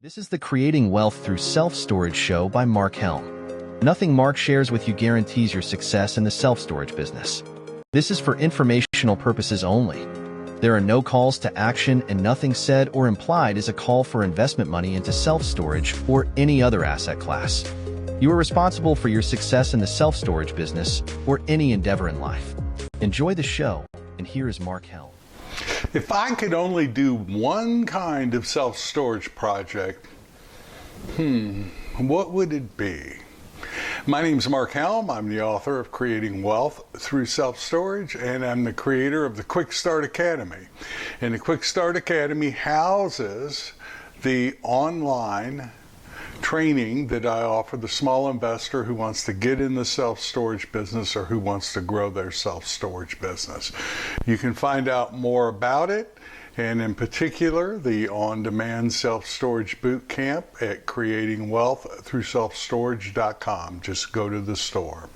This is the Creating Wealth Through Self-Storage show by Mark Helm. Nothing Mark shares with you guarantees your success in the self-storage business. This is for informational purposes only. There are no calls to action, and nothing said or implied is a call for investment money into self-storage or any other asset class. You are responsible for your success in the self-storage business or any endeavor in life. Enjoy the show, and here is Mark Helm. If I could only do one kind of self-storage project, what would it be? My name is Mark Helm. I'm the author of Creating Wealth Through Self-Storage, and I'm the creator of the Quickstart Academy. And the Quickstart Academy houses the online training that I offer the small investor who wants to get in the self-storage business or who wants to grow their self-storage business. You can find out more about it, and in particular the on-demand self-storage boot camp at creatingwealththroughselfstorage.com. Just go to the store.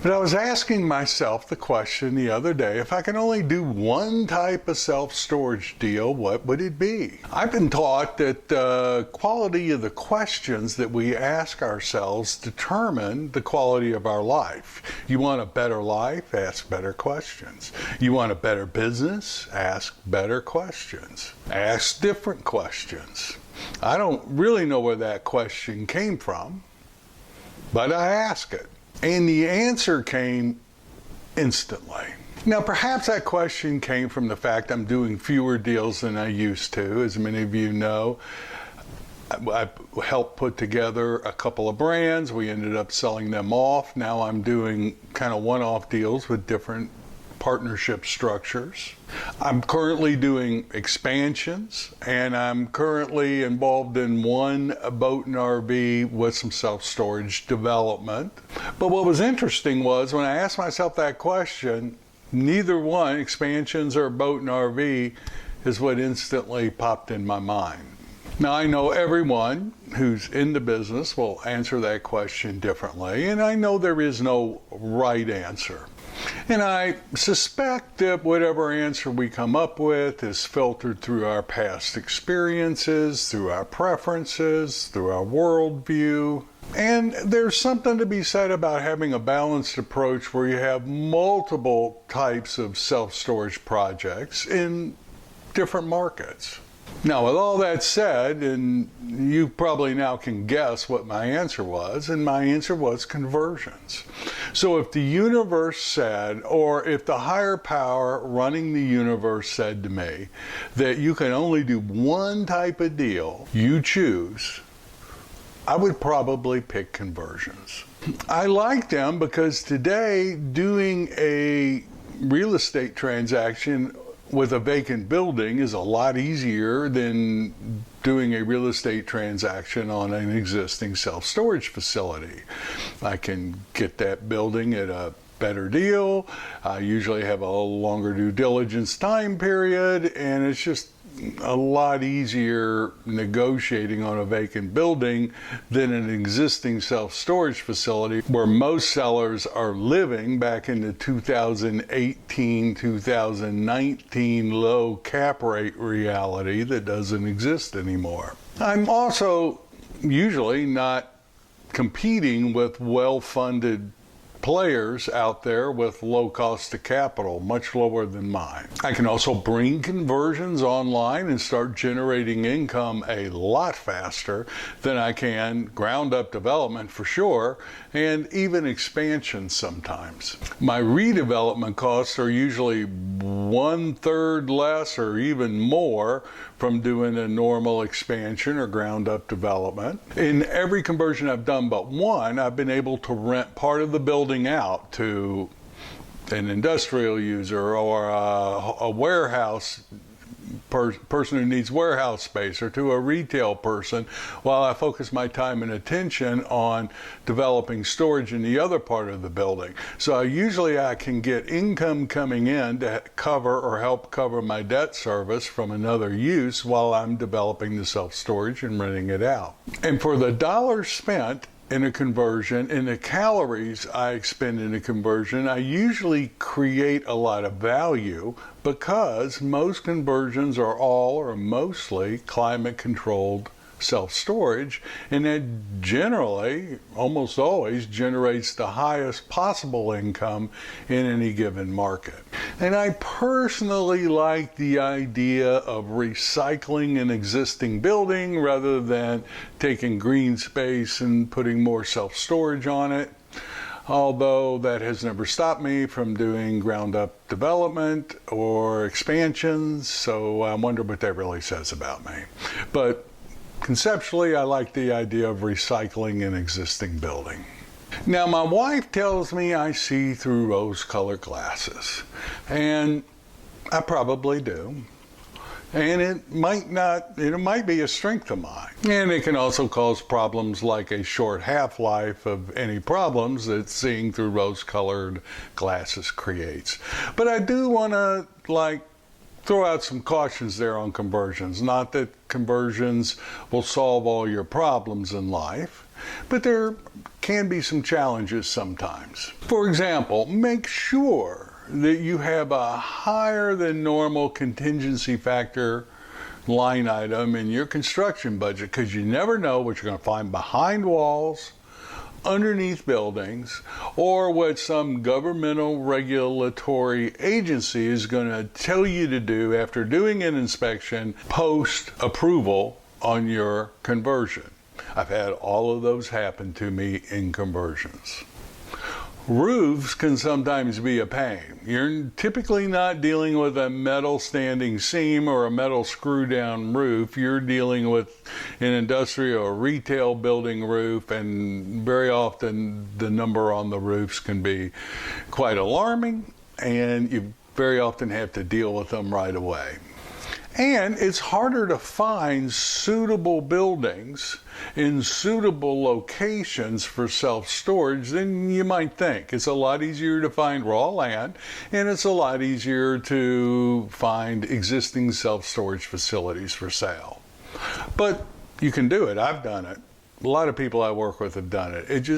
But I was asking myself the question the other day, if I can only do one type of self-storage deal, what would it be? I've been taught that the quality of the questions that we ask ourselves determine the quality of our life. You want a better life? Ask better questions. You want a better business? Ask better questions. Ask different questions. I don't really know where that question came from, but I ask it. And the answer came instantly. Now, perhaps that question came from the fact I'm doing fewer deals than I used to. As many of you know, I helped put together a couple of brands. We ended up selling them off. Now I'm doing kind of one-off deals with different partnership structures. I'm currently doing expansions, and I'm currently involved in one boat and RV with some self-storage development. But what was interesting was when I asked myself that question, neither one, expansions or boat and RV, is what instantly popped in my mind. Now, I know everyone who's in the business will answer that question differently, and I know there is no right answer. And I suspect that whatever answer we come up with is filtered through our past experiences, through our preferences, through our worldview. And there's something to be said about having a balanced approach where you have multiple types of self-storage projects in different markets. Now, with all that said, and you probably now can guess what my answer was, and my answer was conversions. So if the universe said, or if the higher power running the universe said to me that you can only do one type of deal you choose, I would probably pick conversions. I like them because today doing a real estate transaction with a vacant building is a lot easier than doing a real estate transaction on an existing self-storage facility. I can get that building at a better deal. I usually have a longer due diligence time period, and it's just a lot easier negotiating on a vacant building than an existing self-storage facility where most sellers are living back in the 2018, 2019 low cap rate reality that doesn't exist anymore. I'm also usually not competing with well-funded players out there with low cost of capital, much lower than mine. I can also bring conversions online and start generating income a lot faster than I can ground up development for sure, and even expansion sometimes. My redevelopment costs are usually 1/3 less or even more from doing a normal expansion or ground up development. In every conversion I've done but one, I've been able to rent part of the building out to an industrial user or a warehouse person who needs warehouse space, or to a retail person, while I focus my time and attention on developing storage in the other part of the building. So usually I can get income coming in to cover or help cover my debt service from another use while I'm developing the self-storage and renting it out. And for the dollars spent in a conversion and the calories I expend in a conversion, I usually create a lot of value because most conversions are all or mostly climate controlled self-storage, and that generally, almost always, generates the highest possible income in any given market. And I personally like the idea of recycling an existing building rather than taking green space and putting more self-storage on it. Although that has never stopped me from doing ground-up development or expansions, so I wonder what that really says about me. But conceptually, I like the idea of recycling an existing building. Now, my wife tells me I see through rose-colored glasses, and I probably do. And it might be a strength of mine. And it can also cause problems like a short half-life of any problems that seeing through rose-colored glasses creates. But I do want to, throw out some cautions there on conversions. Not that conversions will solve all your problems in life, but there can be some challenges sometimes. For example, make sure that you have a higher than normal contingency factor line item in your construction budget, because you never know what you're going to find behind walls, underneath buildings, or what some governmental regulatory agency is going to tell you to do after doing an inspection post approval on your conversion. I've had all of those happen to me in conversions. Roofs can sometimes be a pain. You're typically not dealing with a metal standing seam or a metal screw down roof. You're dealing with an industrial or retail building roof, and very often the number on the roofs can be quite alarming, and you very often have to deal with them right away. And it's harder to find suitable buildings in suitable locations for self-storage than you might think. It's a lot easier to find raw land, and it's a lot easier to find existing self-storage facilities for sale. But you can do it. I've done it. A lot of people I work with have done it.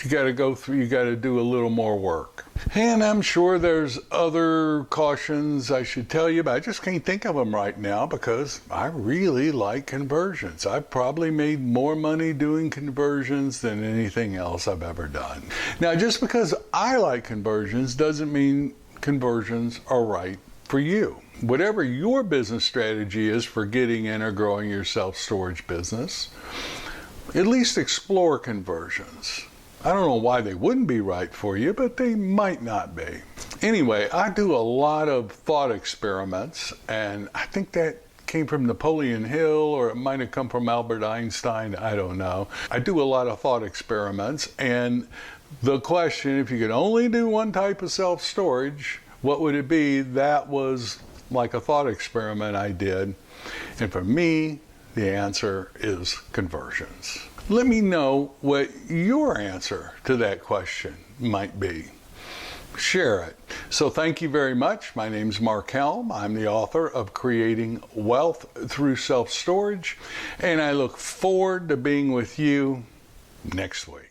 You got to do a little more work. And I'm sure there's other cautions I should tell you, but I just can't think of them right now because I really like conversions. I've probably made more money doing conversions than anything else I've ever done. Now, just because I like conversions doesn't mean conversions are right for you. Whatever your business strategy is for getting in or growing your self-storage business, at least explore conversions. I don't know why they wouldn't be right for you, but they might not be. Anyway, I do a lot of thought experiments, and I think that came from Napoleon Hill, or it might have come from Albert Einstein, I don't know. I do a lot of thought experiments, and the question, if you could only do one type of self-storage, what would it be? That was like a thought experiment I did. And for me, the answer is conversions. Let me know what your answer to that question might be. Share it. So thank you very much. My name's Mark Helm. I'm the author of Creating Wealth Through Self-Storage, and I look forward to being with you next week.